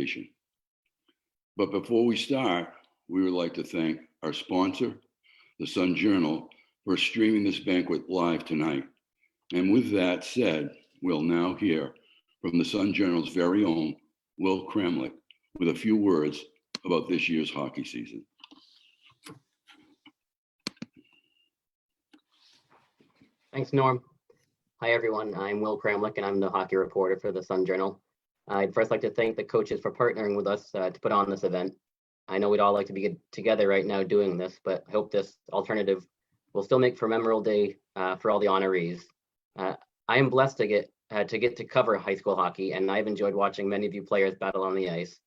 vacation. But before we start, we would like to thank our sponsor, the Sun Journal, for streaming this banquet live tonight. And with that said, we'll now hear from the Sun Journal's very own Will Kramlich with a few words about this year's hockey season. Thanks, Norm. Hi, everyone. I'm Will Kramlich, and I'm the hockey reporter for the Sun Journal. I'd first like to thank the coaches for partnering with us to put on this event. I know we'd all like to be together right now doing this, but I hope this alternative will still make for a memorable day for all the honorees. I am blessed to get to cover high school hockey, and I've enjoyed watching many of you players battle on the ice.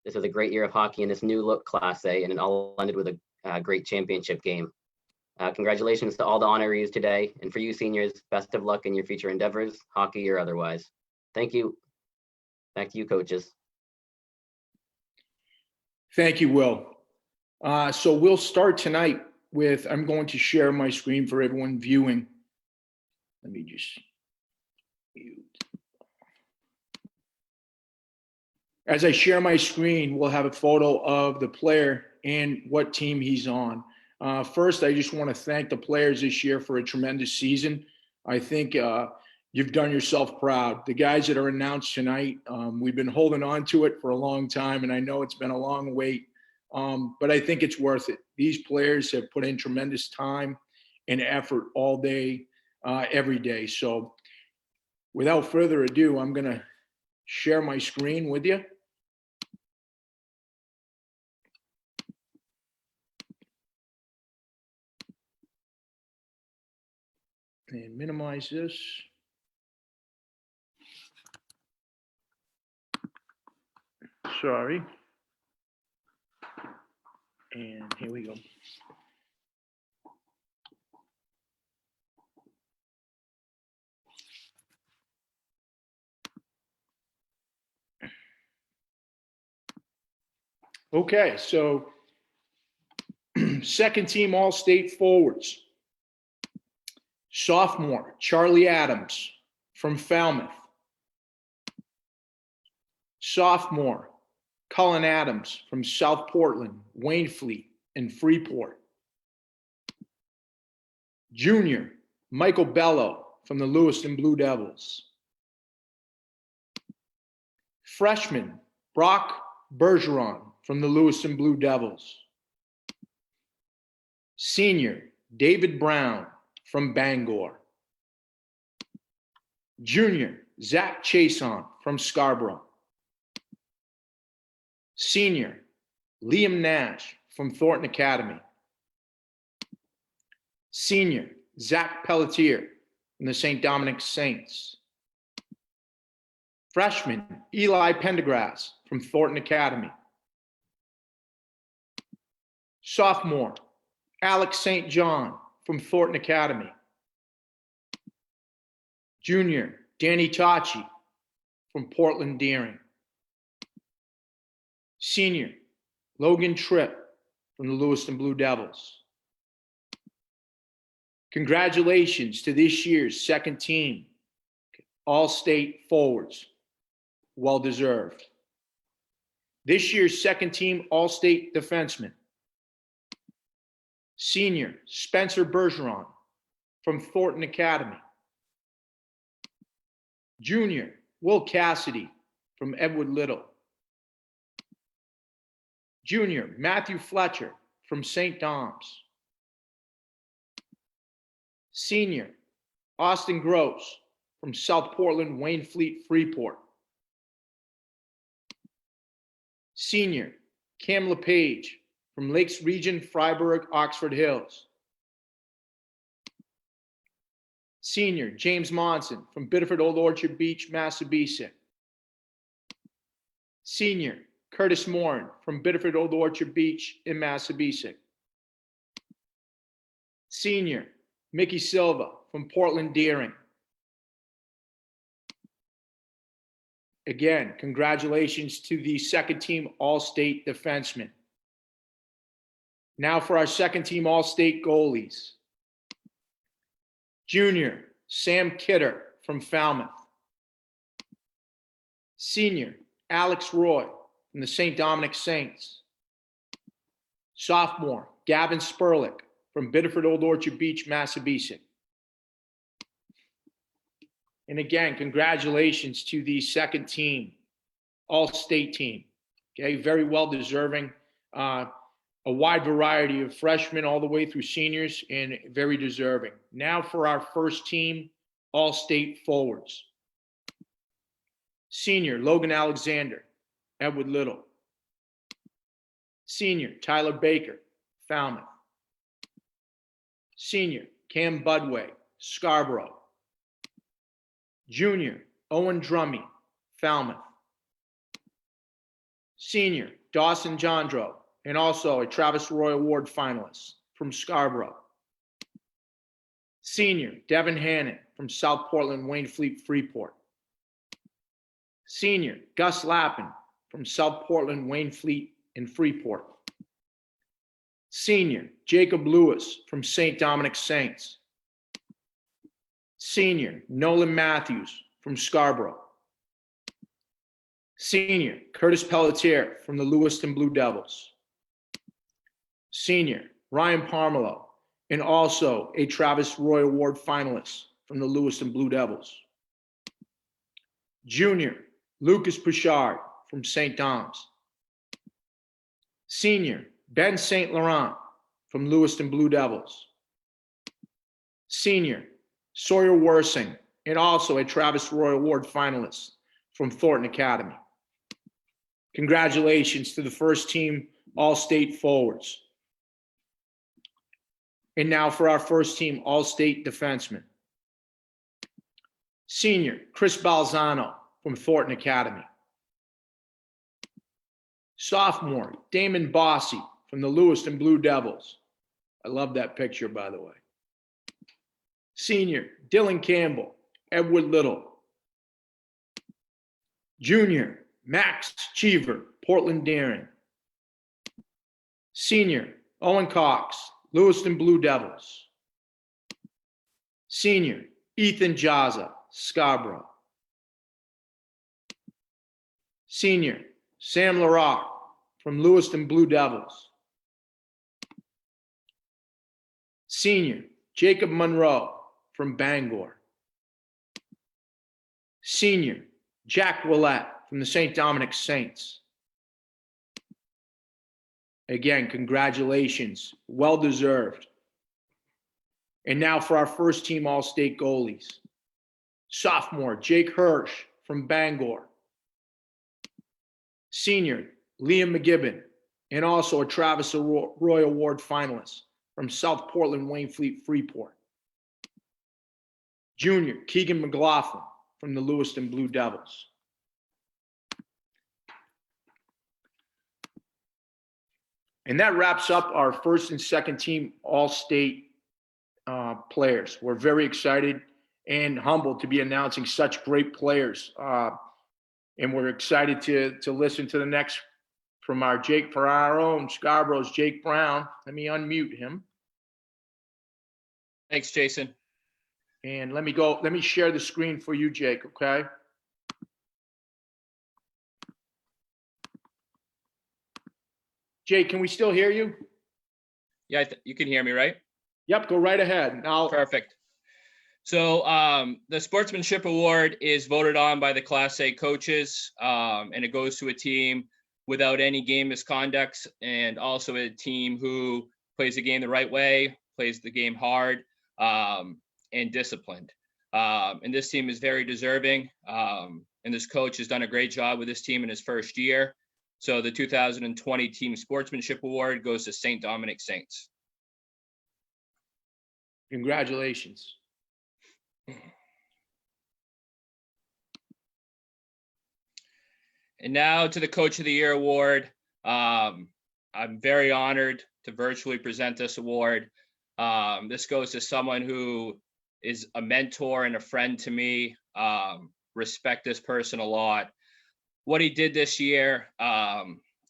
This is a great year of hockey in this new look Class A, and it all ended with a great championship game. Congratulations to all the honorees today, and for you seniors, best of luck in your future endeavors, hockey or otherwise. Thank you. Back to you, coaches. Thank you, Will. So we'll start tonight with, I'm going to share my screen for everyone viewing. Let me just mute. As I share my screen, we'll have a photo of the player and what team he's on. First, I just want to thank the players this year for a tremendous season. I think you've done yourself proud. The guys that are announced tonight, we've been holding on to it for a long time, and I know it's been a long wait, but I think it's worth it. These players have put in tremendous time and effort all day, every day. So without further ado, I'm going to share my screen with you. And minimize this. Sorry. And here we go. Okay, so second team All-State forwards. Sophomore, Charlie Adams from Falmouth. Sophomore, Cullen Adams from South Portland, Waynfleet, and Freeport. Junior, Michael Bello from the Lewiston Blue Devils. Freshman, Brock Bergeron from the Lewiston Blue Devils. Senior, David Brown from Bangor. Junior, Zach Chason from Scarborough. Senior, Liam Nash from Thornton Academy. Senior, Zach Pelletier from the St. Dominic Saints. Freshman, Eli Pendergrass from Thornton Academy. Sophomore, Alex St. John from Thornton Academy. Junior, Danny Tachi from Portland Deering. Senior, Logan Tripp from the Lewiston Blue Devils. Congratulations to this year's second team All-State forwards. Well deserved. This year's second team All-State defenseman. Senior, Spencer Bergeron from Thornton Academy. Junior, Will Cassidy from Edward Little. Junior, Matthew Fletcher from St. Dom's. Senior, Austin Gross from South Portland, Waynfleet, Freeport. Senior, Cam LePage from Lakes Region, Freiburg, Oxford Hills. Senior, James Monson from Biddeford Old Orchard Beach, Massabesic. Senior, Curtis Morin from Biddeford Old Orchard Beach in Massabesic. Senior, Mickey Silva from Portland Deering. Again, congratulations to the second team All-State defensemen. Now for our second team All-State goalies. Junior, Sam Kidder from Falmouth. Senior, Alex Roy from the St. Dominic Saints. Sophomore, Gavin Sperlich from Biddeford Old Orchard Beach, Massabesic. And again, congratulations to the second team, all-state team. Okay, very well deserving. A wide variety of freshmen all the way through seniors, and very deserving. Now for our first team, all-state forwards. Senior, Logan Alexander, Edward Little. Senior, Tyler Baker, Falmouth. Senior, Cam Budway, Scarborough. Junior, Owen Drummy, Falmouth. Senior, Dawson Jandro, and also a Travis Roy Award finalist from Scarborough. Senior, Devin Hannon from South Portland, Waynfleet, Freeport. Senior, Gus Lappin from South Portland, Waynfleet, and Freeport. Senior, Jacob Lewis from St. Dominic Saints. Senior, Nolan Matthews from Scarborough. Senior, Curtis Pelletier from the Lewiston Blue Devils. Senior, Ryan Parmelo, and also a Travis Roy Award finalist from the Lewiston Blue Devils. Junior, Lucas Pichard from St. Dom's. Senior, Ben St. Laurent from Lewiston Blue Devils. Senior, Sawyer Worsing, and also a Travis Roy Award finalist from Thornton Academy. Congratulations to the first team all-state forwards. And now for our first team all-state defenseman. Senior, Chris Balzano from Thornton Academy. Sophomore, Damon Bossy from the Lewiston Blue Devils. I love that picture, by the way. Senior, Dylan Campbell, Edward Little. Junior, Max Cheever, Portland Daring. Senior, Owen Cox, Lewiston Blue Devils. Senior, Ethan Jaza, Scarborough. Senior, Sam Larock from Lewiston Blue Devils. Senior, Jacob Monroe from Bangor. Senior, Jack Willett from the St. Dominic Saints. Again, congratulations, well deserved. And now for our first team all-state goalies. Sophomore, Jake Hirsch from Bangor. Senior, Liam McGibbon, and also a Travis Roy Award finalist from South Portland, Waynfleet, Freeport. Junior, Keegan McLaughlin from the Lewiston Blue Devils. And that wraps up our first and second team all-state players. We're very excited and humbled to be announcing such great players. And we're excited to listen to the next from our own Scarborough's Jake Brown. Let me unmute him. Thanks, Jason. And let me share the screen for you, Jake, okay? Jake, can we still hear you? Yeah, you can hear me, right? Yep, go right ahead. Now, Perfect. So the Sportsmanship Award is voted on by the Class A coaches, and it goes to a team without any game misconducts, and also a team who plays the game the right way, plays the game hard, and disciplined. And this team is very deserving, and this coach has done a great job with this team in his first year. So the 2020 Team Sportsmanship Award goes to St. Dominic Saints. congratulations. And now to the Coach of the Year award. I'm very honored to virtually present this award. This goes to someone who is a mentor and a friend to me. Respect this person a lot. What he did this year,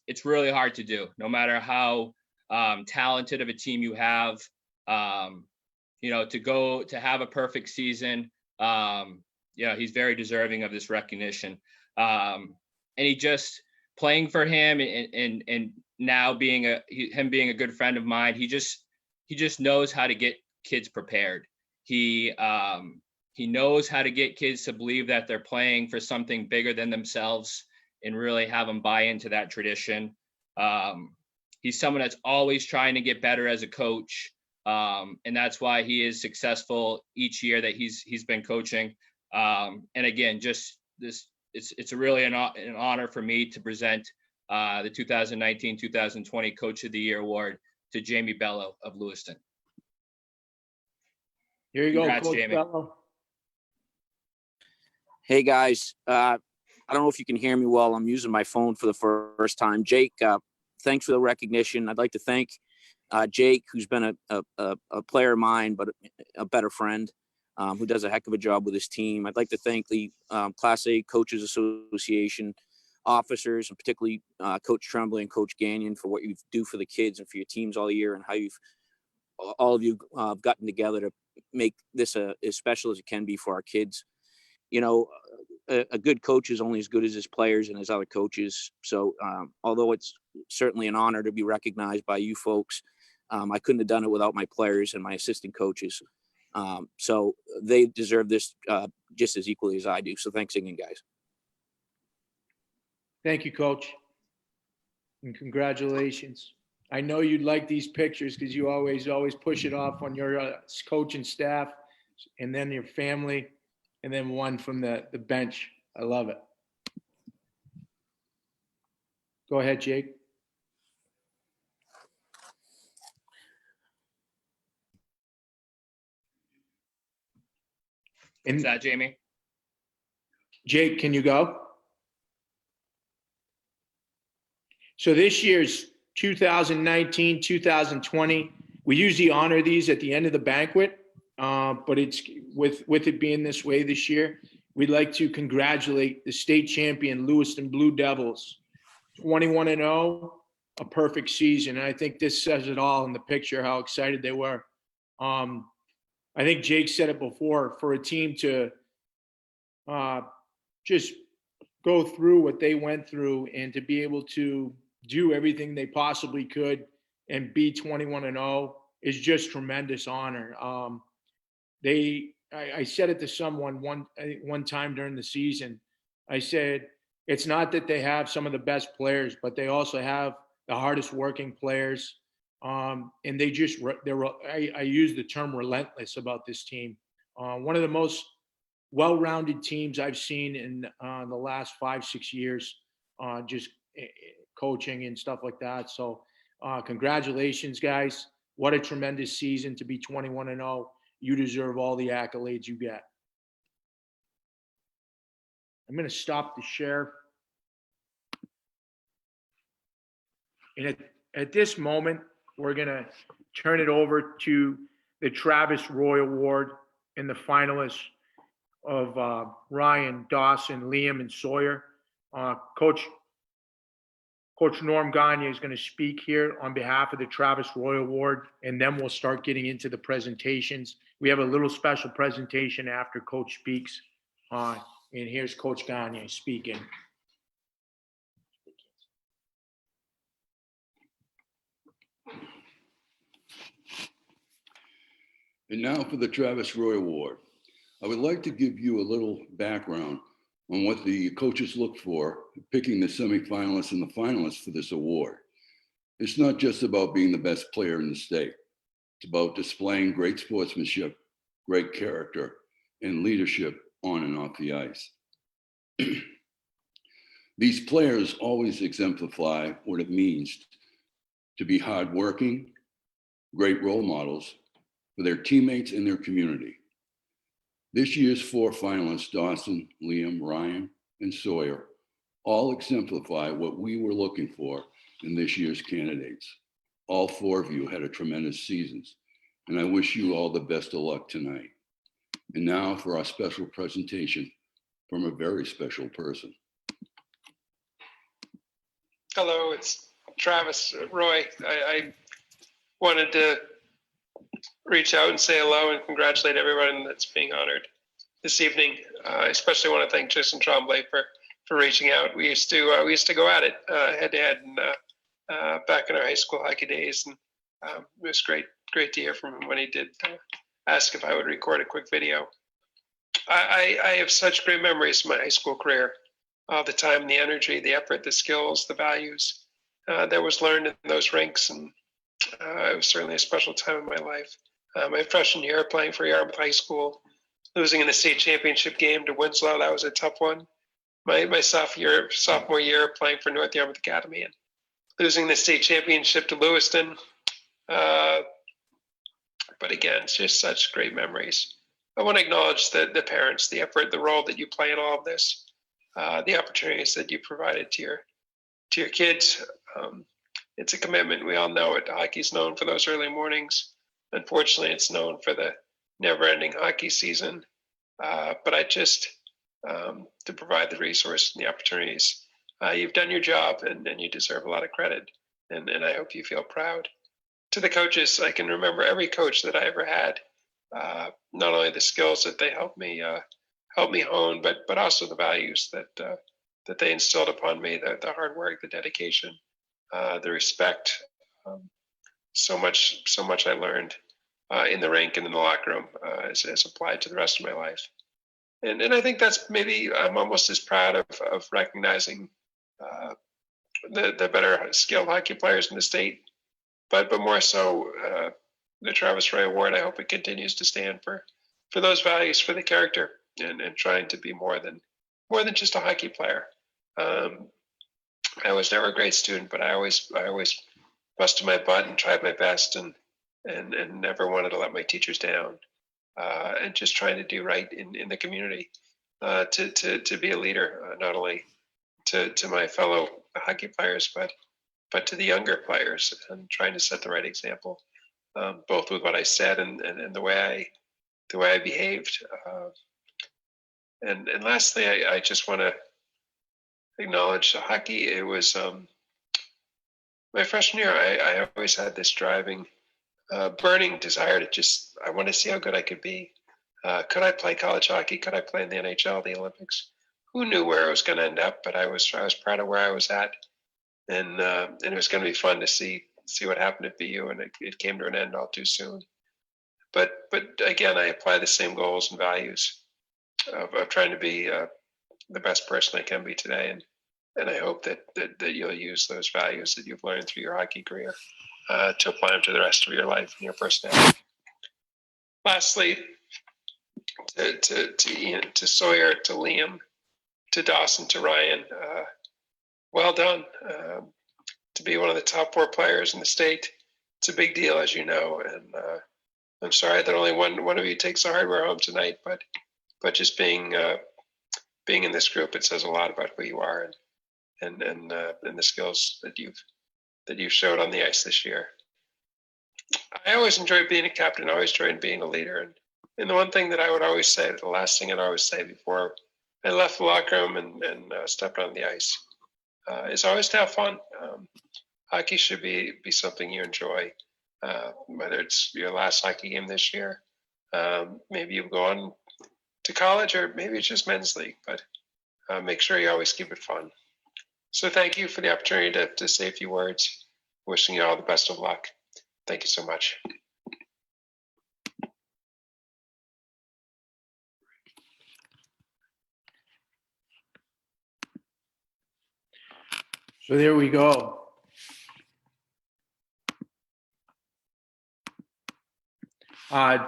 it's really hard to do, no matter how talented of a team you have. To have a perfect season, he's very deserving of this recognition. And he just playing for him and now being him being a good friend of mine, he just knows how to get kids prepared. He knows how to get kids to believe that they're playing for something bigger than themselves and really have them buy into that tradition. He's someone that's always trying to get better as a coach. And that's why he is successful each year that he's been coaching. And again, just this, it's really an honor for me to present the 2019-2020 Coach of the Year award to Jamie Bello of Lewiston. Here you Congrats, go, Coach Jamie. Bello. Hey guys, I don't know if you can hear me well. I'm using my phone for the first time. Jake, thanks for the recognition. I'd like to thank Jake, who's been a player of mine, but a better friend, who does a heck of a job with his team. I'd like to thank the Class A Coaches Association officers, and particularly Coach Tremblay and Coach Gagnon for what you do for the kids and for your teams all year, and how all of you gotten together to make this as special as it can be for our kids. You know, a good coach is only as good as his players and his other coaches. So although it's certainly an honor to be recognized by you folks, I couldn't have done it without my players and my assistant coaches. So they deserve this just as equally as I do. So thanks again, guys. Thank you, Coach. And congratulations. I know you'd like these pictures because you always push it off on your coaching staff and then your family, and then one from the bench. I love it. Go ahead, Jake. Is And that Jamie? Jake, can you go? So this year's 2019, 2020, we usually honor these at the end of the banquet, but it's with it being this way this year, we'd like to congratulate the state champion Lewiston Blue Devils, 21-0, a perfect season. And I think this says it all in the picture, how excited they were. I think Jake said it before, for a team to just go through what they went through and to be able to do everything they possibly could and be 21-0 is just tremendous honor. I said it to someone one time during the season. I said, it's not that they have some of the best players, but they also have the hardest working players. And I use the term relentless about this team. One of the most well-rounded teams I've seen in the last 5-6 years, just coaching and stuff like that. So congratulations, guys. What a tremendous season to be 21-0. You deserve all the accolades you get. I'm going to stop the share. And at this moment, we're going to turn it over to the Travis Roy Award and the finalists of Ryan, Dawson, Liam, and Sawyer. Coach Norm Gagne is going to speak here on behalf of the Travis Roy Award, and then we'll start getting into the presentations. We have a little special presentation after Coach speaks. And here's Coach Gagne speaking. And now for the Travis Roy Award. I would like to give you a little background on what the coaches look for picking the semifinalists and the finalists for this award. It's not just about being the best player in the state. It's about displaying great sportsmanship, great character, and leadership on and off the ice. These players always exemplify what it means to be hardworking, great role models for their teammates and their community. This year's 4 finalists, Dawson, Liam, Ryan, and Sawyer, all exemplify what we were looking for in this year's candidates. All 4 of you had a tremendous seasons, and I wish you all the best of luck tonight. And now for our special presentation from a very special person. Hello, it's Travis Roy. I wanted to reach out and say hello and congratulate everyone that's being honored this evening. I especially want to thank Jason Tremblay for reaching out. We used to go at it head to head and back in our high school hockey days, and it was great to hear from him when he did ask if I would record a quick video. I have such great memories of my high school career. All the time, the energy, the effort, the skills, the values that was learned in those rinks, and it was certainly a special time in my life. My freshman year playing for Yarmouth High School, losing in the state championship game to Winslow, that was a tough one. My sophomore year playing for North Yarmouth Academy and losing the state championship to Lewiston. But again, it's just such great memories. I want to acknowledge the parents, the effort, the role that you play in all of this, the opportunities that you provided to your kids. It's a commitment. We all know it. Hockey's known for those early mornings. Unfortunately, it's known for the never-ending hockey season. But I just to provide the resources and the opportunities. You've done your job, and you deserve a lot of credit. And I hope you feel proud. To the coaches, I can remember every coach that I ever had. Not only the skills that they helped me hone, but also the values that they instilled upon me, the hard work, the dedication, the respect. So much I learned in the rink and in the locker room as applied to the rest of my life. And I think that's maybe I'm almost as proud of recognizing the better skilled hockey players in the state, but more so the Travis Roy Award. I hope it continues to stand for those values, for the character, and trying to be more than just a hockey player. I was never a great student, but I always busted my butt and tried my best, and never wanted to let my teachers down, and just trying to do right in the community, to be a leader, not only to my fellow hockey players, but to the younger players, and trying to set the right example, both with what I said and the way I behaved. And lastly, I just want to acknowledge hockey. It was my freshman year. I always had this driving, burning desire to I want to see how good I could be. Could I play college hockey? Could I play in the NHL, the Olympics? Who knew where I was going to end up? But I was proud of where I was at, and it was going to be fun to see what happened at BU, and it came to an end all too soon. But again, I apply the same goals and values of trying to be the best person I can be today, and I hope that you'll use those values that you've learned through your hockey career to apply them to the rest of your life and your personality. Lastly, to Ian, to Sawyer, to Liam, to Dawson, to Ryan, well done. To be one of the top 4 players in the state, it's a big deal, as you know. And I'm sorry that only one of you takes the hardware home tonight, but just being in this group, it says a lot about who you are and the skills that you've showed on the ice this year. I always enjoyed being a captain. I always enjoyed being a leader. And the one thing that I would always say, the last thing I'd always say before I left the locker room and stepped on the ice, is always to have fun. Hockey should be something you enjoy, whether it's your last hockey game this year, maybe you go on to college, or maybe it's just men's league, but make sure you always keep it fun. So thank you for the opportunity to say a few words. Wishing you all the best of luck. Thank you so much. So there we go.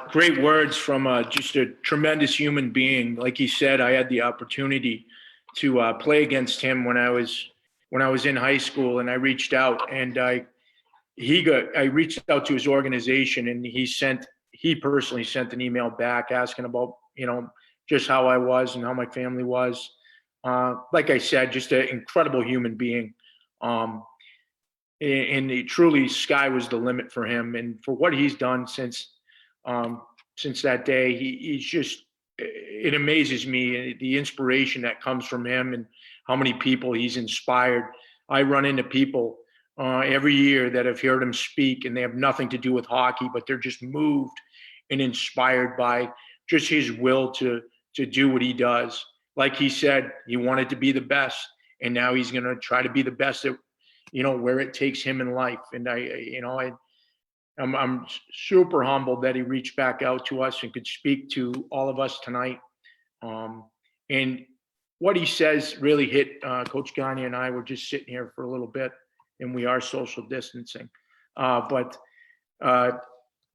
Great words from just a tremendous human being. Like he said, I had the opportunity to play against him when I was in high school, and I reached out, and I reached out to his organization, and he personally sent an email back asking about, just how I was and how my family was. Like I said, just an incredible human being. And truly, sky was the limit for him, and for what he's done since that day. He's just, it amazes me, the inspiration that comes from him and how many people he's inspired. I run into people every year that have heard him speak, and they have nothing to do with hockey, but they're just moved and inspired by just his will to do what he does. like he said, he wanted to be the best, and now he's going to try to be the best at, where it takes him in life. And I'm super humbled that he reached back out to us and could speak to all of us tonight. And what he says really hit. Coach Gagne and I were just sitting here for a little bit, and we are social distancing. But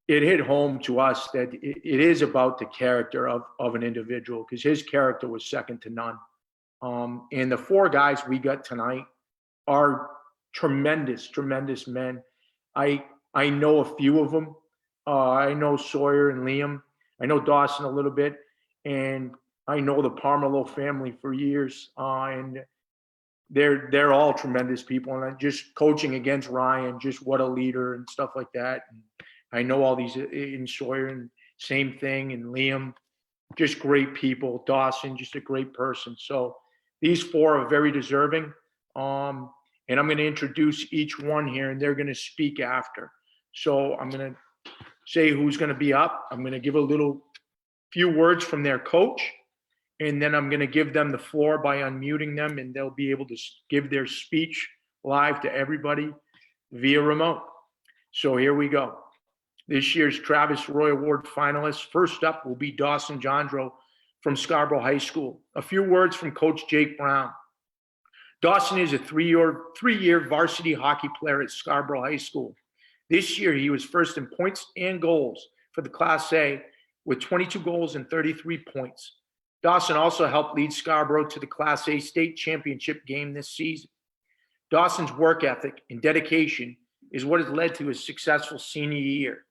it hit home to us that it is about the character of an individual, because his character was second to none. And the four guys we got tonight are tremendous, tremendous men. I know a few of them. I know Sawyer and Liam. I know Dawson a little bit, and I know the Parmelo family for years. And they're all tremendous people. And just coaching against Ryan, just what a leader and stuff like that. And I know all these in Sawyer, and same thing, and Liam, just great people. Dawson, just a great person. So these four are very deserving. And I'm going to introduce each one here, and they're going to speak after. So I'm going to say who's going to be up. I'm going to give a few words from their coach, and then I'm going to give them the floor by unmuting them, and they'll be able to give their speech live to everybody via remote. So here we go. This year's Travis Roy Award finalists. First up will be Dawson Jandro from Scarborough High School. A few words from Coach Jake Brown. Dawson is a three-year varsity hockey player at Scarborough High School. This year, he was first in points and goals for the Class A with 22 goals and 33 points. Dawson also helped lead Scarborough to the Class A state championship game this season. Dawson's work ethic and dedication is what has led to his successful senior year.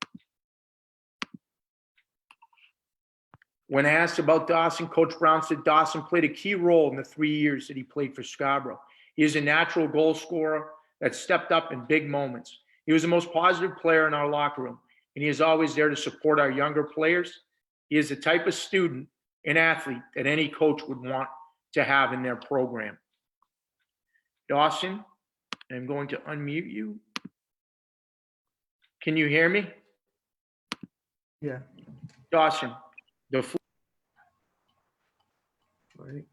When asked about Dawson, Coach Brown said Dawson played a key role in the 3 years that he played for Scarborough. He is a natural goal scorer that stepped up in big moments. He was the most positive player in our locker room, and he is always there to support our younger players. He is the type of student and athlete that any coach would want to have in their program. Dawson, I'm going to unmute you. Can you hear me? Yeah. Dawson, the floor. All right.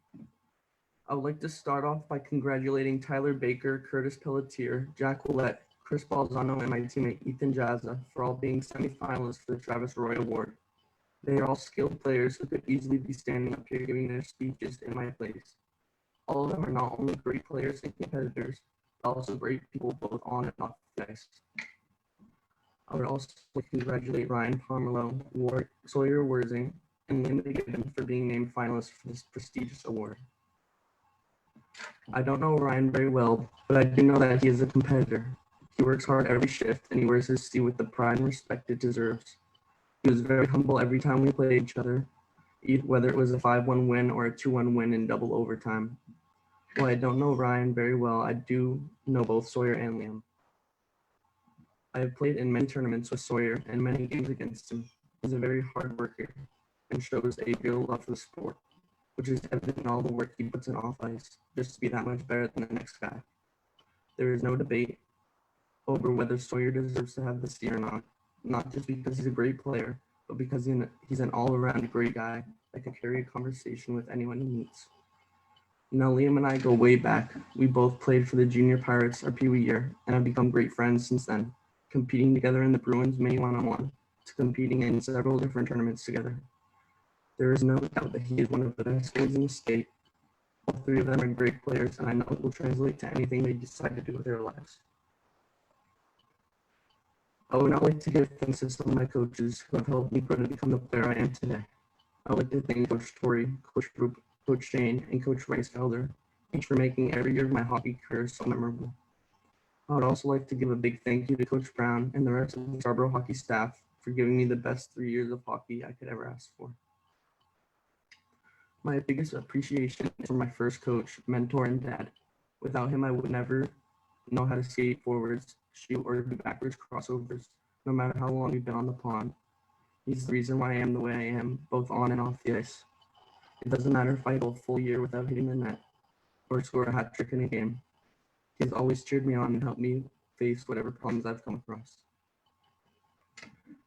I would like to start off by congratulating Tyler Baker, Curtis Pelletier, Jack Willett, Chris Balzano, and my teammate Ethan Jazza for all being semifinalists for the Travis Roy Award. They are all skilled players who could easily be standing up here giving their speeches in my place. All of them are not only great players and competitors, but also great people both on and off the ice. I would also like to congratulate Ryan Pomerleau, Sawyer Wurzing, and Linda Gibbon for being named finalists for this prestigious award. I don't know Ryan very well, but I do know that he is a competitor. He works hard every shift, and he wears his C with the pride and respect it deserves. He was very humble every time we played each other, whether it was a 5-1 win or a 2-1 win in double overtime. While I don't know Ryan very well, I do know both Sawyer and Liam. I have played in many tournaments with Sawyer and many games against him. He's a very hard worker and shows a real love for the sport, which is evident in all the work he puts in off ice just to be that much better than the next guy. There is no debate over whether Sawyer deserves to have the C or not just because he's a great player, but because he's an all-around great guy that can carry a conversation with anyone he meets. Now, Liam and I go way back. We both played for the Junior Pirates our Pee Wee year and have become great friends since then, competing together in the Bruins mini one-on-one to competing in several different tournaments together. There is no doubt that he is one of the best players in the state. All three of them are great players, and I know it will translate to anything they decide to do with their lives. I would now like to give thanks to some of my coaches who have helped me grow to become the player I am today. I would like to thank Coach Torrey, Coach Group, Coach Shane, and Coach Rice-Felder, each for making every year of my hockey career so memorable. I would also like to give a big thank you to Coach Brown and the rest of the Scarborough hockey staff for giving me the best 3 years of hockey I could ever ask for. My biggest appreciation is for my first coach, mentor, and dad. Without him, I would never know how to skate forwards, shoot, or do backwards crossovers, no matter how long we've been on the pond. He's the reason why I am the way I am, both on and off the ice. It doesn't matter if I go a full year without hitting the net or score a hat trick in a game. He's always cheered me on and helped me face whatever problems I've come across.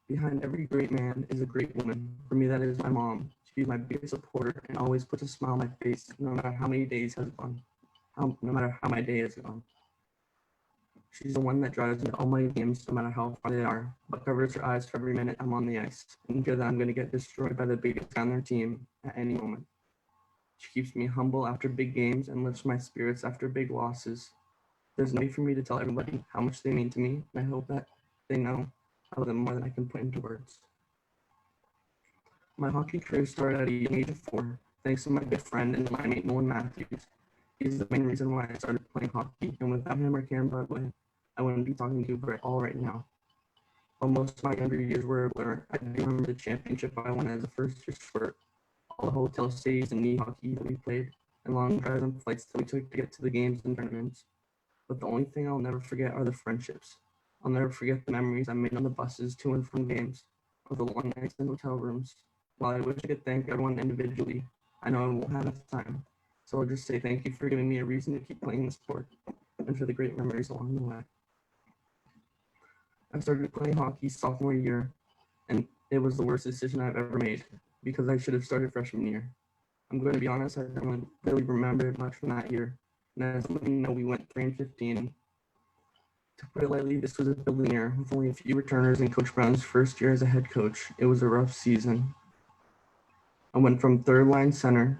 Behind every great man is a great woman. For me, that is my mom. She's my biggest supporter and always puts a smile on my face, no matter how many days has gone, no matter how my day has gone. She's the one that drives me to all my games, no matter how far they are, but covers her eyes for every minute I'm on the ice and fear that I'm going to get destroyed by the biggest guy on their team at any moment. She keeps me humble after big games and lifts my spirits after big losses. There's no way for me to tell everybody how much they mean to me, and I hope that they know I love them more than I can put into words. My hockey career started at a young age of 4, thanks to my good friend and line mate Nolan Matthews. He's the main reason why I started playing hockey, and without him or Karen Broadway, I wouldn't be talking to you all right now. While most of my younger years were a blur, I do remember the championship I won as a first year sport, all the hotel stays and knee hockey that we played, and long drives and flights that we took to get to the games and tournaments. But the only thing I'll never forget are the friendships. I'll never forget the memories I made on the buses to and from games, or the long nights in hotel rooms. While I wish I could thank everyone individually, I know I won't have enough time. So I'll just say thank you for giving me a reason to keep playing the sport, and for the great memories along the way. I started playing hockey sophomore year, and it was the worst decision I've ever made, because I should have started freshman year. I'm going to be honest, I don't really remember much from that year. And as many know, we went 3-15. To put it lightly, this was a building year with only a few returners in Coach Brown's first year as a head coach. It was a rough season. I went from third line center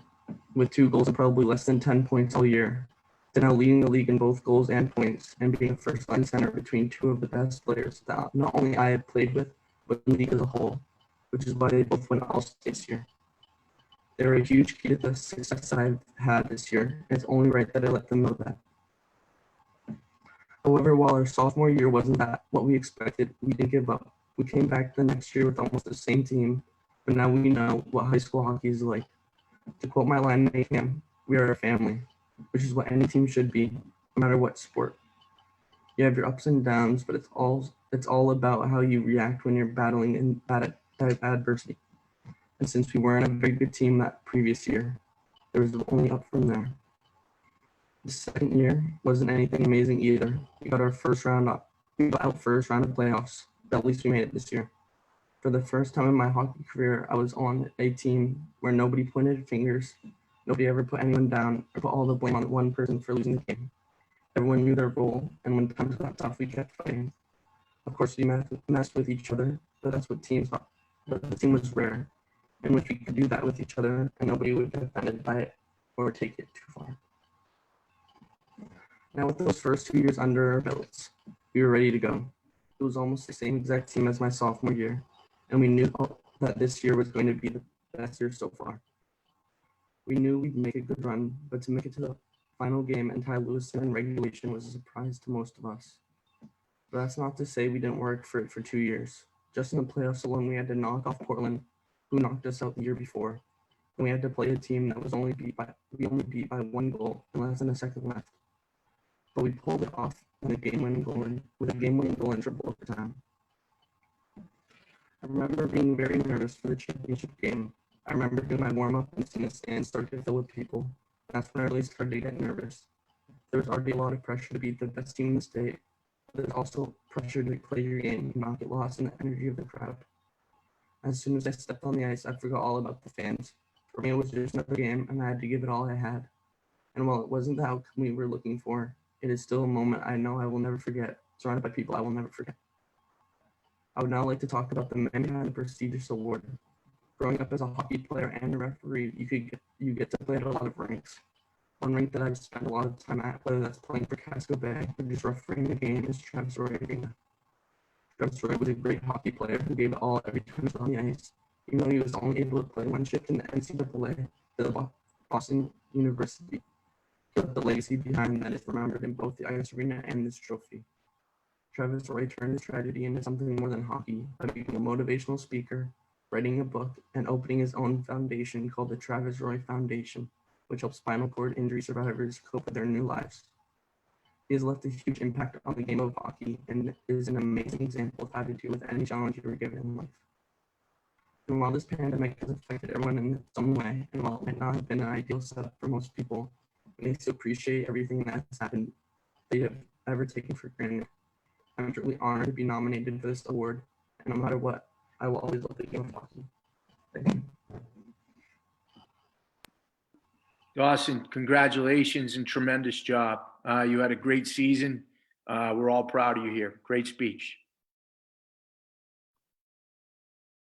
with 2 goals and probably less than 10 points all year, to now leading the league in both goals and points, and being a first line center between 2 of the best players that not only I had played with, but the league as a whole, which is why they both went all states here. They were a huge key to the success I've had this year, and it's only right that I let them know that. However, while our sophomore year wasn't what we expected, we didn't give up. We came back the next year with almost the same team, but now we know what high school hockey is like. To quote my line mate Cam, we are a family, which is what any team should be, no matter what sport. You have your ups and downs, but it's all about how you react when you're battling in bad adversity. And since we weren't a very good team that previous year, there was only up from there. The second year wasn't anything amazing either. We got out first round of playoffs, but at least we made it this year. For the first time in my hockey career, I was on a team where nobody pointed fingers, nobody ever put anyone down, or put all the blame on one person for losing the game. Everyone knew their role, and when times got tough, we kept fighting. Of course, we messed with each other, but that's what teams are. But the team was rare, in which we could do that with each other, and nobody would get offended by it or take it too far. Now, with those first 2 years under our belts, we were ready to go. It was almost the same exact team as my sophomore year, and we knew that this year was going to be the best year so far. We knew we'd make a good run, but to make it to the final game and tie Lewiston in regulation was a surprise to most of us. But that's not to say we didn't work for it for 2 years. Just in the playoffs alone, we had to knock off Portland, who knocked us out the year before, and we had to play a team that was only beat by 1 goal and less than a second left. But we pulled it off with a game-winning goal in triple overtime. I remember being very nervous for the championship game. I remember doing my warm-up and seeing the stands start to fill with people. That's when I really started to get nervous. There was already a lot of pressure to be the best team in the state, but there's also pressure to play your game and not get lost in the energy of the crowd. As soon as I stepped on the ice, I forgot all about the fans. For me, it was just another game, and I had to give it all I had. And while it wasn't the outcome we were looking for, it is still a moment I know I will never forget, surrounded by people I will never forget. I would now like to talk about the man behind the prestigious award. Growing up as a hockey player and a referee, you get to play at a lot of rinks. One rink that I've spent a lot of time at, whether that's playing for Casco Bay or just refereeing the game, is Travis Roy Arena. Travis Roy was a great hockey player who gave it all every time he was on the ice. Even though he was only able to play one shift in the NCAA, the Boston University, he left the legacy behind that is remembered in both the ice arena and this trophy. Travis Roy turned his tragedy into something more than hockey by being a motivational speaker, writing a book, and opening his own foundation called the Travis Roy Foundation, which helps spinal cord injury survivors cope with their new lives. He has left a huge impact on the game of hockey and is an amazing example of how to deal with any challenge you were given in life. And while this pandemic has affected everyone in its own way, and while it might not have been an ideal setup for most people, it makes you appreciate everything that has happened that you have ever taken for granted. I'm truly honored to be nominated for this award, and no matter what, I will always love the game of hockey. Thank you. Dawson, congratulations and tremendous job. You had a great season. We're all proud of you here. Great speech.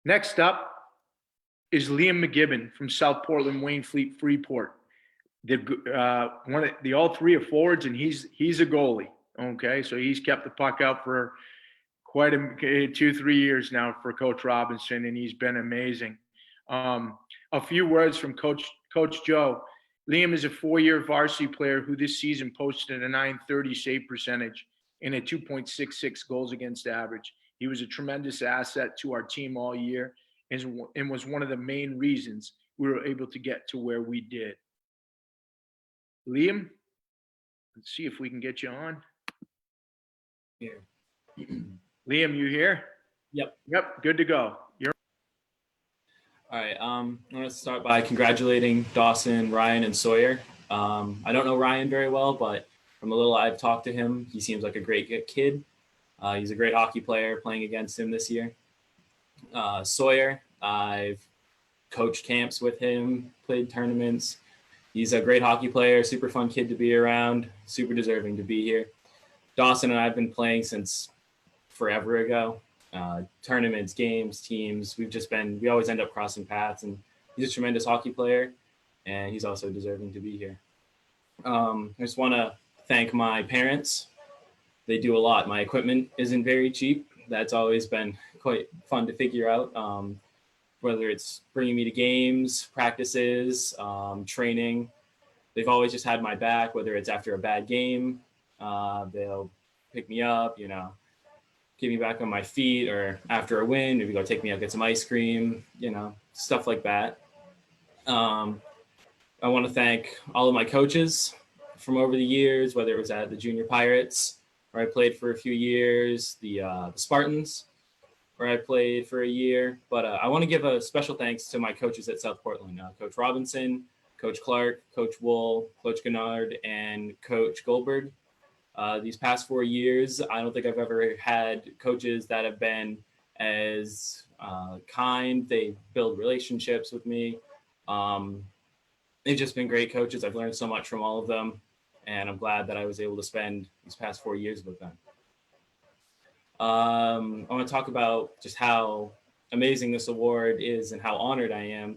Next up is Liam McGibbon from South Portland, Waynfleet, Freeport. All three are forwards, and he's a goalie. Okay, so he's kept the puck out for quite 2-3 years now for Coach Robinson, and he's been amazing. A few words from Coach Joe. Liam is a 4-year varsity player who this season posted a .930 save percentage and a 2.66 goals against average. He was a tremendous asset to our team all year and was one of the main reasons we were able to get to where we did. Liam, let's see if we can get you on. Here. Liam, you here? Yep. Yep, good to go. You're All right. I'm going to start by congratulating Dawson, Ryan, and Sawyer. I don't know Ryan very well, but from a little I've talked to him, he seems like a great kid. He's a great hockey player playing against him this year. Sawyer, I've coached camps with him, played tournaments. He's a great hockey player, super fun kid to be around, super deserving to be here. Dawson and I have been playing since forever ago. Tournaments, games, teams. We always end up crossing paths, and he's a tremendous hockey player, and he's also deserving to be here. I just want to thank my parents. They do a lot. My equipment isn't very cheap. That's always been quite fun to figure out. Whether it's bringing me to games, practices, training, they've always just had my back, whether it's after a bad game, they'll pick me up, get me back on my feet, or after a win, maybe go take me out, get some ice cream, stuff like that. I want to thank all of my coaches from over the years, whether it was at the Junior Pirates, where I played for a few years, the Spartans, where I played for a year. But I want to give a special thanks to my coaches at South Portland, Coach Robinson, Coach Clark, Coach Wool, Coach Gennard, and Coach Goldberg. These past 4 years, I don't think I've ever had coaches that have been as kind. They build relationships with me. They've just been great coaches. I've learned so much from all of them, and I'm glad that I was able to spend these past 4 years with them. I want to talk about just how amazing this award is and how honored I am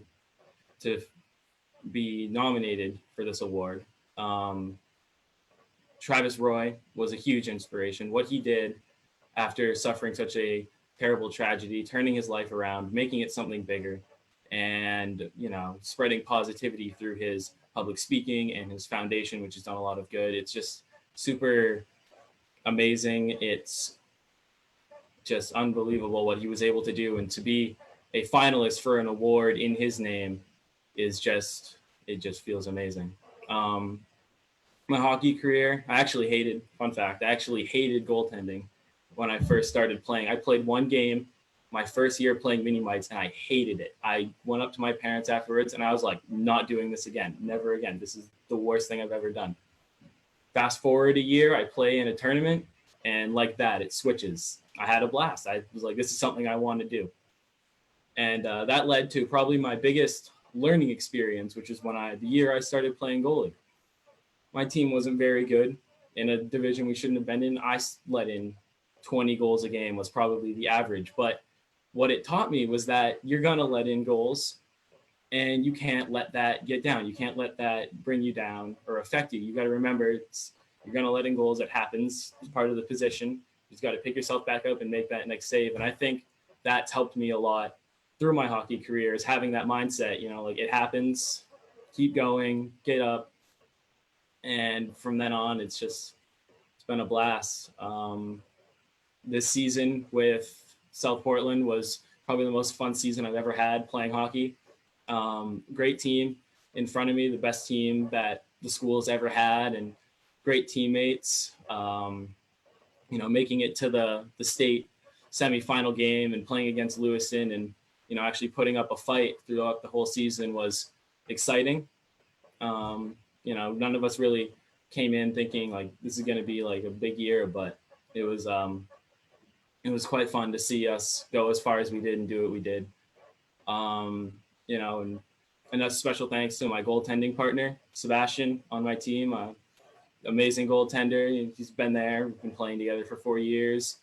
to be nominated for this award. Travis Roy was a huge inspiration. What he did after suffering such a terrible tragedy, turning his life around, making it something bigger, and spreading positivity through his public speaking and his foundation, which has done a lot of good. It's just super amazing. It's just unbelievable what he was able to do, and to be a finalist for an award in his name it just feels amazing. My hockey career, I actually hated goaltending when I first started playing. I played one game my first year playing mini mites, and I hated it. I went up to my parents afterwards, and I was like, not doing this again, never again. This is the worst thing I've ever done. Fast forward a year, I play in a tournament, and like that, it switches. I had a blast. I was like, this is something I want to do. And that led to probably my biggest learning experience, which is the year I started playing goalie. My team wasn't very good in a division we shouldn't have been in. I let in 20 goals a game was probably the average. But what it taught me was that you're going to let in goals, and you can't let that get down. You can't let that bring you down or affect you. You got to remember you're going to let in goals. It happens. It's part of the position. You just got to pick yourself back up and make that next save. And I think that's helped me a lot through my hockey career, is having that mindset, like it happens, keep going, get up. And from then on, it's been a blast. This season with South Portland was probably the most fun season I've ever had playing hockey. Great team in front of me, the best team that the school's ever had, and great teammates. Making it to the state semifinal game and playing against Lewiston, and actually putting up a fight throughout the whole season was exciting. None of us really came in thinking like this is going to be like a big year, but it was it was quite fun to see us go as far as we did and do what we did. And a special thanks to my goaltending partner, Sebastian, on my team. Amazing goaltender. He's been there. We've been playing together for 4 years.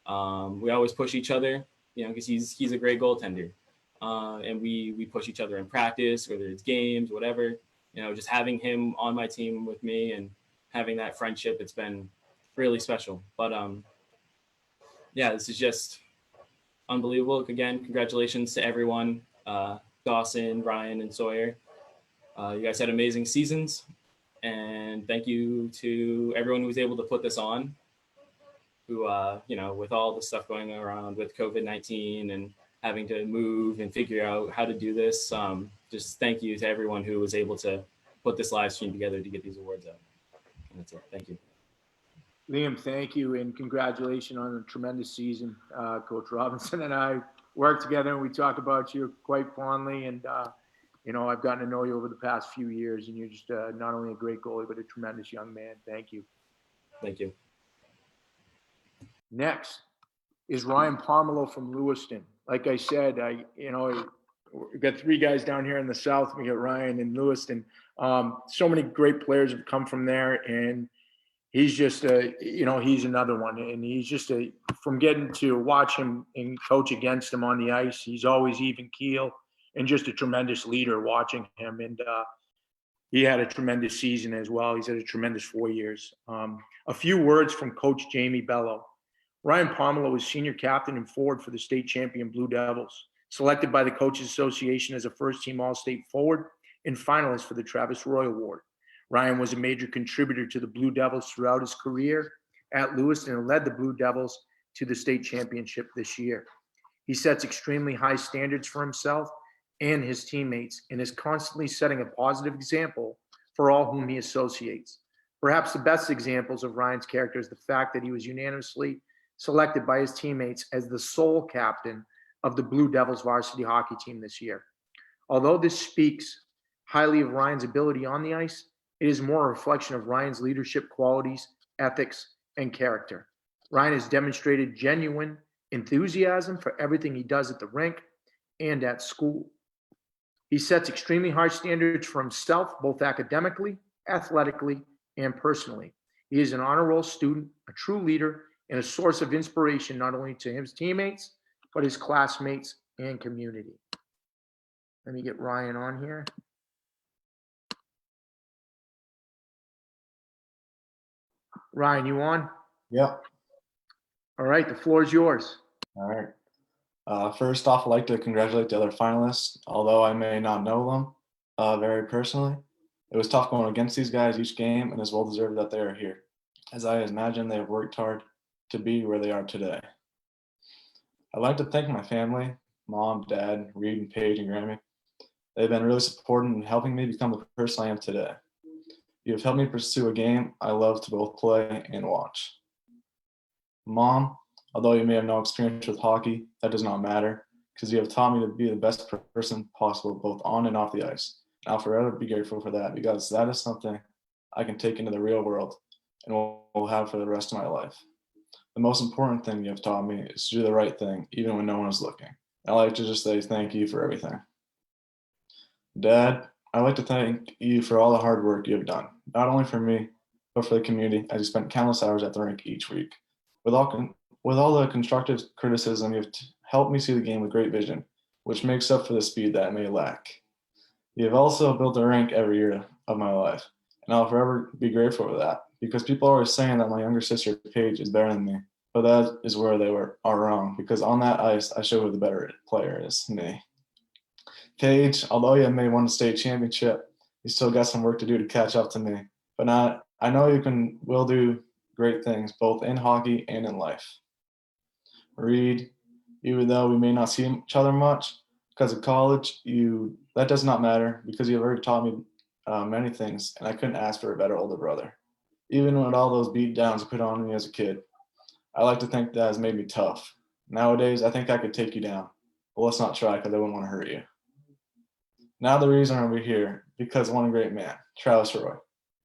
We always push each other, because he's a great goaltender. And we push each other in practice, whether it's games, whatever. Just having him on my team with me and having that friendship, it's been really special. But this is just unbelievable. Again, congratulations to everyone, Dawson, Ryan, and Sawyer. You guys had amazing seasons, and thank you to everyone who was able to put this on, who, with all the stuff going around with COVID-19 and having to move and figure out how to do this. Just thank you to everyone who was able to put this live stream together to get these awards out. And that's it. Thank you. Liam, thank you, and congratulations on a tremendous season. Coach Robinson and I work together, and we talk about you quite fondly. And I've gotten to know you over the past few years, and you're just not only a great goalie, but a tremendous young man. Thank you. Thank you. Next is Ryan Pomelo from Lewiston. Like I said, we've got 3 guys down here in the South. We got Ryan and Lewiston. So many great players have come from there, and he's just he's another one. And he's just from getting to watch him and coach against him on the ice, he's always even keel and just a tremendous leader watching him. And he had a tremendous season as well. He's had a tremendous 4 years. A few words from Coach Jamie Bello. Ryan Pomelo was senior captain and forward for the state champion Blue Devils, selected by the Coaches Association as a first-team All-State forward and finalist for the Travis Roy Award. Ryan was a major contributor to the Blue Devils throughout his career at Lewiston and led the Blue Devils to the state championship this year. He sets extremely high standards for himself and his teammates and is constantly setting a positive example for all whom he associates. Perhaps the best examples of Ryan's character is the fact that he was unanimously selected by his teammates as the sole captain of the Blue Devils varsity hockey team this year. Although this speaks highly of Ryan's ability on the ice, it is more a reflection of Ryan's leadership qualities, ethics, and character. Ryan has demonstrated genuine enthusiasm for everything he does at the rink and at school. He sets extremely high standards for himself, both academically, athletically, and personally. He is an honor roll student, a true leader, and a source of inspiration not only to his teammates, but his classmates and community. Let me get Ryan on here. Ryan, you on? Yep. All right, the floor is yours. All right. First off, I'd like to congratulate the other finalists, although I may not know them very personally. It was tough going against these guys each game, and it's well deserved that they are here, as I imagine they have worked hard to be where they are today. I'd like to thank my family, Mom, Dad, Reed, and Paige, and Grammy. They've been really supportive in helping me become the person I am today. You have helped me pursue a game I love to both play and watch. Mom, although you may have no experience with hockey, that does not matter, because you have taught me to be the best person possible both on and off the ice. And I'll forever be grateful for that, because that is something I can take into the real world and will have for the rest of my life. The most important thing you have taught me is to do the right thing, even when no one is looking. I'd like to just say thank you for everything. Dad, I'd like to thank you for all the hard work you have done, not only for me, but for the community, as you spent countless hours at the rink each week. With all the constructive criticism, you have helped me see the game with great vision, which makes up for the speed that I may lack. You have also built a rink every year of my life, and I'll forever be grateful for that, because people are always saying that my younger sister, Paige, is better than me, but that is where they are wrong, because on that ice, I show who the better player is, me. Paige, although you may won the state championship, you still got some work to do to catch up to me, but I know you will do great things, both in hockey and in life. Reed, even though we may not see each other much because of college, that does not matter, because you have already taught me many things, and I couldn't ask for a better older brother. Even with all those beat downs you put on me as a kid, I like to think that has made me tough. Nowadays, I think I could take you down, but let's not try, because I wouldn't want to hurt you. Now the reason we're here, because one great man, Travis Roy.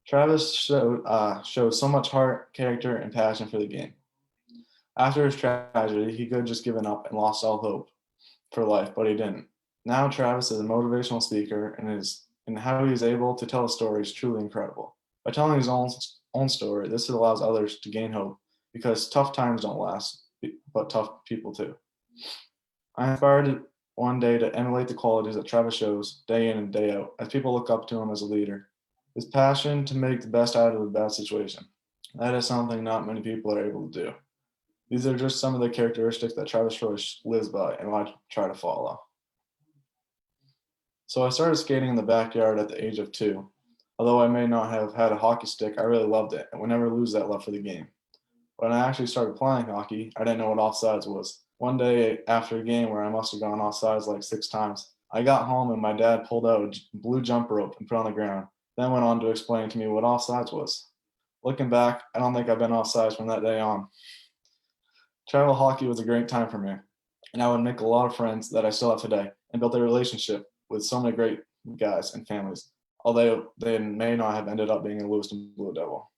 Travis showed so much heart, character, and passion for the game. After his tragedy, he could have just given up and lost all hope for life, but he didn't. Now Travis is a motivational speaker, and how he is able to tell a story is truly incredible. By telling his own story, this allows others to gain hope because tough times don't last, but tough people do. I inspired one day to emulate the qualities that Travis shows day in and day out as people look up to him as a leader. His passion to make the best out of a bad situation. That is something not many people are able to do. These are just some of the characteristics that Travis Royce lives by and I try to follow. So I started skating in the backyard at the age of 2. Although I may not have had a hockey stick, I really loved it and would never lose that love for the game. When I actually started playing hockey, I didn't know what offsides was. One day after a game where I must have gone offsides like 6 times, I got home and my dad pulled out a blue jump rope and put it on the ground, then went on to explain to me what offsides was. Looking back, I don't think I've been offsides from that day on. Travel hockey was a great time for me, and I would make a lot of friends that I still have today and built a relationship with so many great guys and families, although they may not have ended up being a Lewiston Blue Devil.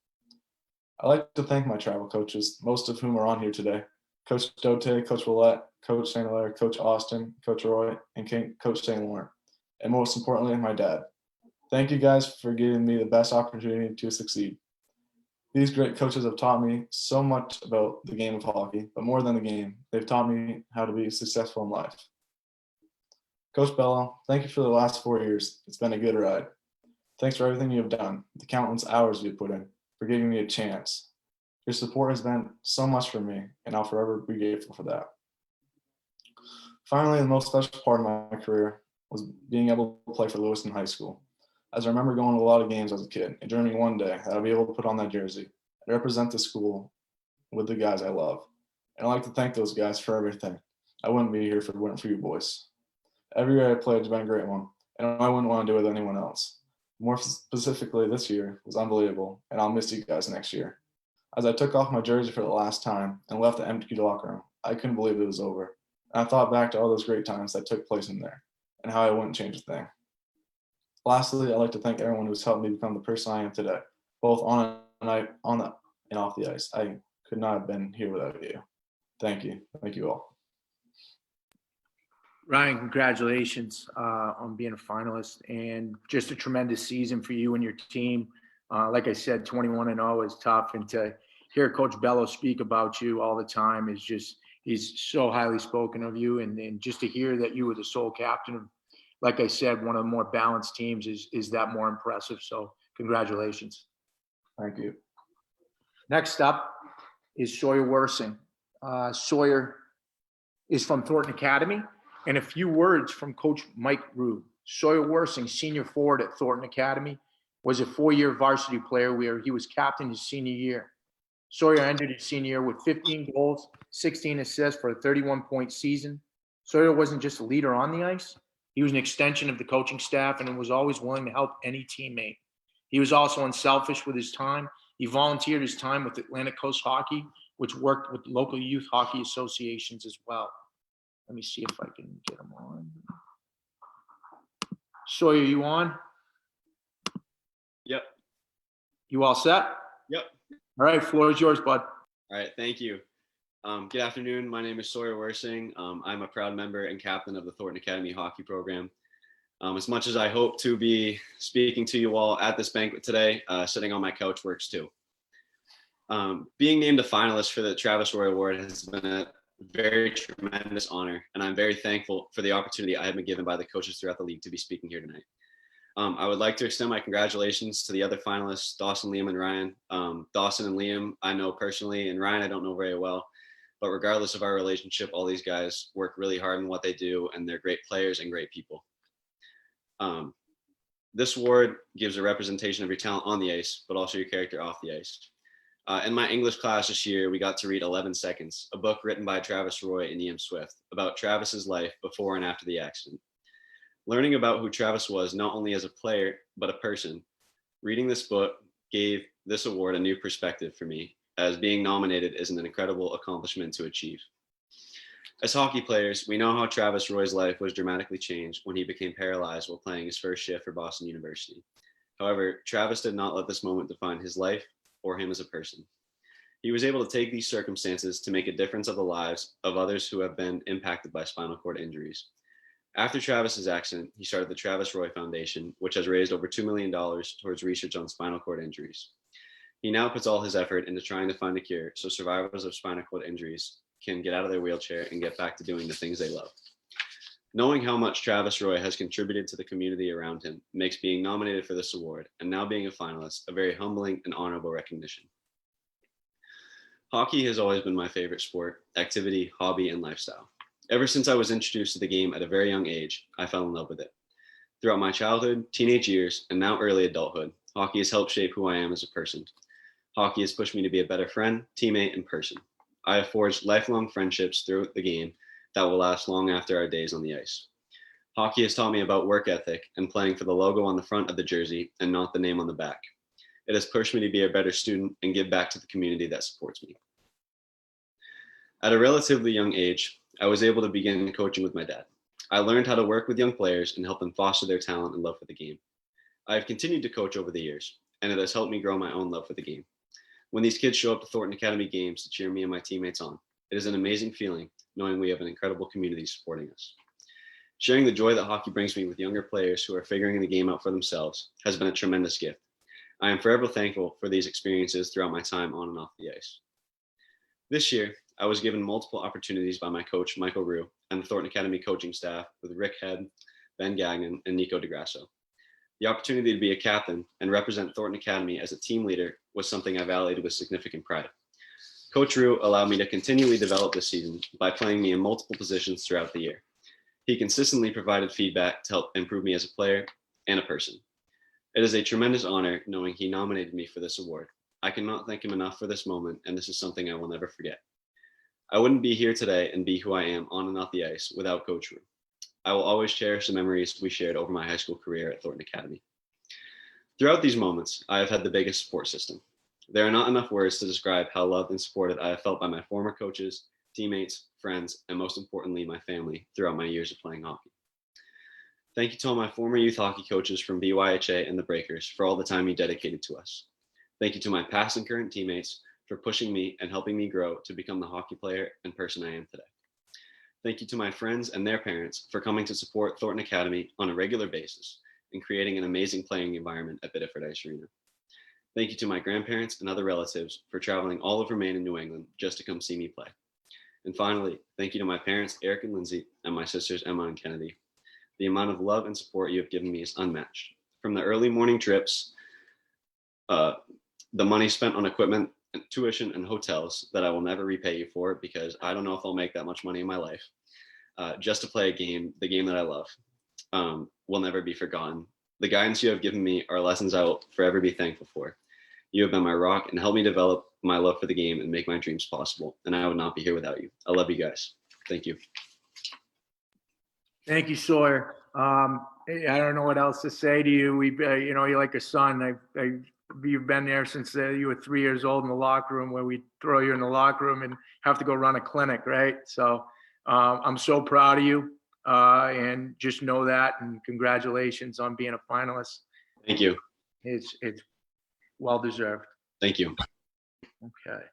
I'd like to thank my travel coaches, most of whom are on here today. Coach Dote, Coach Willette, Coach St. Hilaire, Coach Austin, Coach Roy, and Coach St. Laurent, and most importantly, my dad. Thank you guys for giving me the best opportunity to succeed. These great coaches have taught me so much about the game of hockey, but more than the game, they've taught me how to be successful in life. Coach Bello, thank you for the last 4 years. It's been a good ride. Thanks for everything you have done, the countless hours you've put in, for giving me a chance. Your support has been so much for me, and I'll forever be grateful for that. Finally, the most special part of my career was being able to play for Lewiston High School. As I remember going to a lot of games as a kid and dreaming one day that I'd be able to put on that jersey and represent the school with the guys I love. And I'd like to thank those guys for everything. I wouldn't be here if it weren't for you boys. Every year I played has been a great one, and I wouldn't want to do it with anyone else. More specifically, this year was unbelievable, and I'll miss you guys next year. As I took off my jersey for the last time and left the empty locker room, I couldn't believe it was over. And I thought back to all those great times that took place in there and how I wouldn't change a thing. Lastly, I'd like to thank everyone who's helped me become the person I am today, both on and off the ice. I could not have been here without you. Thank you. Thank you all. Ryan, congratulations on being a finalist and just a tremendous season for you and your team. Like I said, 21-0 is tough, and to hear Coach Bello speak about you all the time is just, he's so highly spoken of you, and just to hear that you were the sole captain of, like I said, one of the more balanced teams is that more impressive. So congratulations. Thank you. Next up is Sawyer Worsing. Sawyer is from Thornton Academy. And a few words from Coach Mike Rube. Sawyer Worsing, senior forward at Thornton Academy, was a 4-year varsity player where he was captain his senior year. Sawyer ended his senior year with 15 goals, 16 assists for a 31-point season. Sawyer wasn't just a leader on the ice. He was an extension of the coaching staff and was always willing to help any teammate. He was also unselfish with his time. He volunteered his time with Atlantic Coast Hockey, which worked with local youth hockey associations as well. Let me see if I can get him on. Sawyer, you on? Yep. You all set? Yep. All right, floor is yours, bud. All right. Thank you. Good afternoon. My name is Sawyer Worsing. I'm a proud member and captain of the Thornton Academy hockey program. As much as I hope to be speaking to you all at this banquet today, sitting on my couch works too. Being named a finalist for the Travis Roy Award has been a very tremendous honor, and I'm very thankful for the opportunity I have been given by the coaches throughout the league to be speaking here tonight. I would like to extend my congratulations to the other finalists, Dawson, Liam, and Ryan. Dawson and Liam, I know personally, and Ryan, I don't know very well. But regardless of our relationship, all these guys work really hard in what they do, and they're great players and great people. This award gives a representation of your talent on the ice, but also your character off the ice. In my English class this year, we got to read 11 Seconds, a book written by Travis Roy and Ian Swift about Travis's life before and after the accident. Learning about who Travis was, not only as a player, but a person, reading this book gave this award a new perspective for me, as being nominated is an incredible accomplishment to achieve. As hockey players, we know how Travis Roy's life was dramatically changed when he became paralyzed while playing his first shift for Boston University. However, Travis did not let this moment define his life or him as a person. He was able to take these circumstances to make a difference of the lives of others who have been impacted by spinal cord injuries. After Travis's accident, he started the Travis Roy Foundation, which has raised over $2 million towards research on spinal cord injuries. He now puts all his effort into trying to find a cure so survivors of spinal cord injuries can get out of their wheelchair and get back to doing the things they love. Knowing how much Travis Roy has contributed to the community around him makes being nominated for this award and now being a finalist a very humbling and honorable recognition. Hockey has always been my favorite sport, activity, hobby, and lifestyle. Ever since I was introduced to the game at a very young age, I fell in love with it. Throughout my childhood, teenage years, and now early adulthood, hockey has helped shape who I am as a person. Hockey has pushed me to be a better friend, teammate, and person. I have forged lifelong friendships through the game that will last long after our days on the ice. Hockey has taught me about work ethic and playing for the logo on the front of the jersey and not the name on the back. It has pushed me to be a better student and give back to the community that supports me. At a relatively young age, I was able to begin coaching with my dad. I learned how to work with young players and help them foster their talent and love for the game. I have continued to coach over the years, and it has helped me grow my own love for the game. When these kids show up to Thornton Academy games to cheer me and my teammates on, it is an amazing feeling knowing we have an incredible community supporting us. Sharing the joy that hockey brings me with younger players who are figuring the game out for themselves has been a tremendous gift. I am forever thankful for these experiences throughout my time on and off the ice. This year, I was given multiple opportunities by my coach, Michael Rue, and the Thornton Academy coaching staff with Rick Head, Ben Gagnon, and Nico DeGrasso. The opportunity to be a captain and represent Thornton Academy as a team leader was something I valued with significant pride. Coach Rue allowed me to continually develop this season by playing me in multiple positions throughout the year. He consistently provided feedback to help improve me as a player and a person. It is a tremendous honor knowing he nominated me for this award. I cannot thank him enough for this moment, and this is something I will never forget. I wouldn't be here today and be who I am on and off the ice without Coach Rue. I will always cherish the memories we shared over my high school career at Thornton Academy. Throughout these moments, I have had the biggest support system. There are not enough words to describe how loved and supported I have felt by my former coaches, teammates, friends, and most importantly, my family throughout my years of playing hockey. Thank you to all my former youth hockey coaches from BYHA and the Breakers for all the time you dedicated to us. Thank you to my past and current teammates for pushing me and helping me grow to become the hockey player and person I am today. Thank you to my friends and their parents for coming to support Thornton Academy on a regular basis and creating an amazing playing environment at Biddeford Ice Arena. Thank you to my grandparents and other relatives for traveling all over Maine and New England just to come see me play. And finally, thank you to my parents, Eric and Lindsay, and my sisters, Emma and Kennedy. The amount of love and support you have given me is unmatched. From the early morning trips, the money spent on equipment, tuition, and hotels that I will never repay you for because I don't know if I'll make that much money in my life, just to play a game, the game that I love, will never be forgotten. The guidance you have given me are lessons I will forever be thankful for. You have been my rock and helped me develop my love for the game and make my dreams possible, and I would not be here without you. I love you guys. Thank you. Thank you, Sawyer. I don't know what else to say to you. You're like a son. You've been there since you were 3 years old in the locker room, where we throw you in the locker room and have to go run a clinic, right? So I'm so proud of you, and just know that. And congratulations on being a finalist. Thank you. It's well deserved. Thank you. Okay.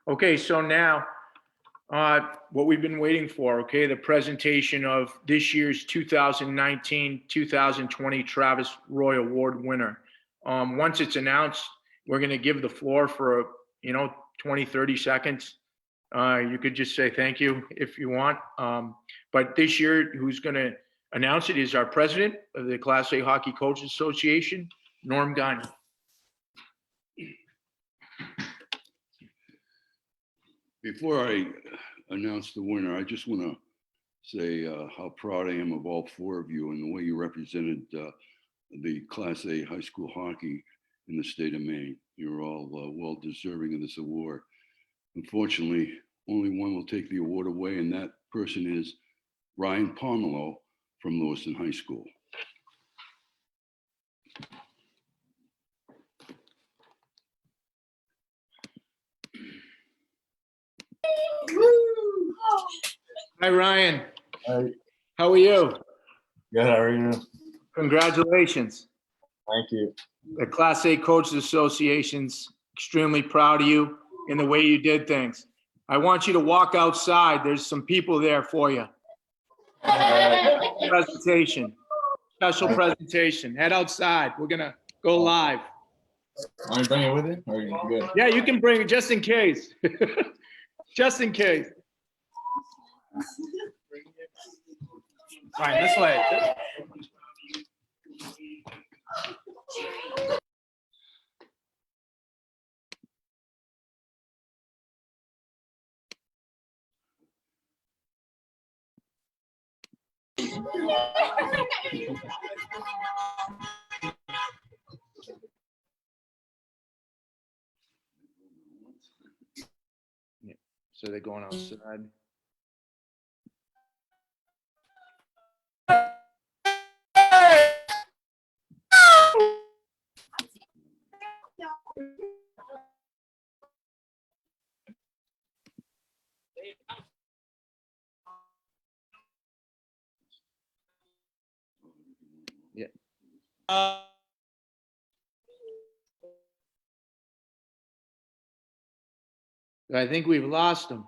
Okay, so now what we've been waiting for, okay, the presentation of this year's 2019-2020 Travis Roy Award winner. Once it's announced, we're going to give the floor for 20, 30 seconds. You could just say thank you if you want. But this year, who's going to announce it is our president of the Class A Hockey Coaches Association, Norm Gagne. Before I announce the winner, I just want to say how proud I am of all four of you and the way you represented the Class A high school hockey in the state of Maine. You're all well deserving of this award. Unfortunately, only one will take the award away, and that person is Ryan Pomelo from Lewiston High School. Hi, Ryan. Hi. How are you? Good. How are you? Congratulations. Thank you. The Class A Coaches Association's extremely proud of you in the way you did things. I want you to walk outside. There's some people there for you. Presentation, special presentation. Head outside. We're gonna go live. Want me to bring it with you? Or are you good? Yeah, you can bring it just in case. Just in case. All right, this way. So they're going outside. Yeah. I think we've lost him.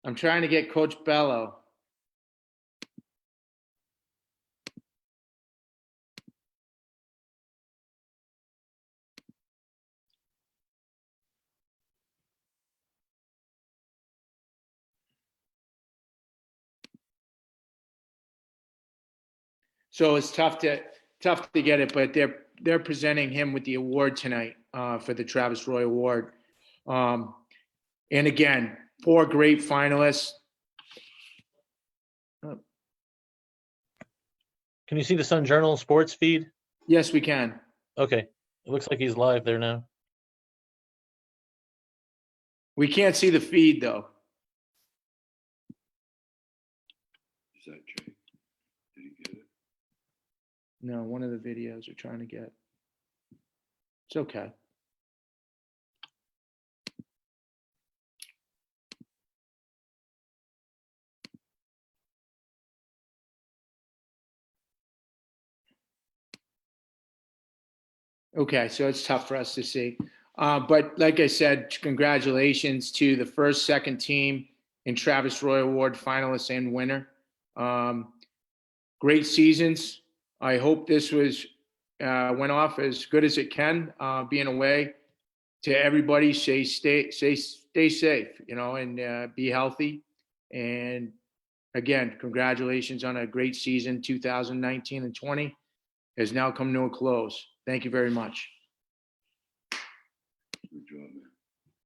I'm trying to get Coach Bello. So it's tough to get it, but they're presenting him with the award tonight for the Travis Roy Award. And again, 4 great finalists. Can you see the Sun Journal sports feed? Yes, we can. Okay. It looks like he's live there now. We can't see the feed though. Is that Jake? Did he get it? No, one of the videos we're trying to get. It's okay. Okay, so it's tough for us to see. But like I said, congratulations to the first, second team in Travis Roy Award finalists and winner. Great seasons. I hope this went off as good as it can. Being away, to everybody, stay safe, and be healthy. And again, congratulations on a great season. 2019 and 20 has now come to a close. Thank you very much.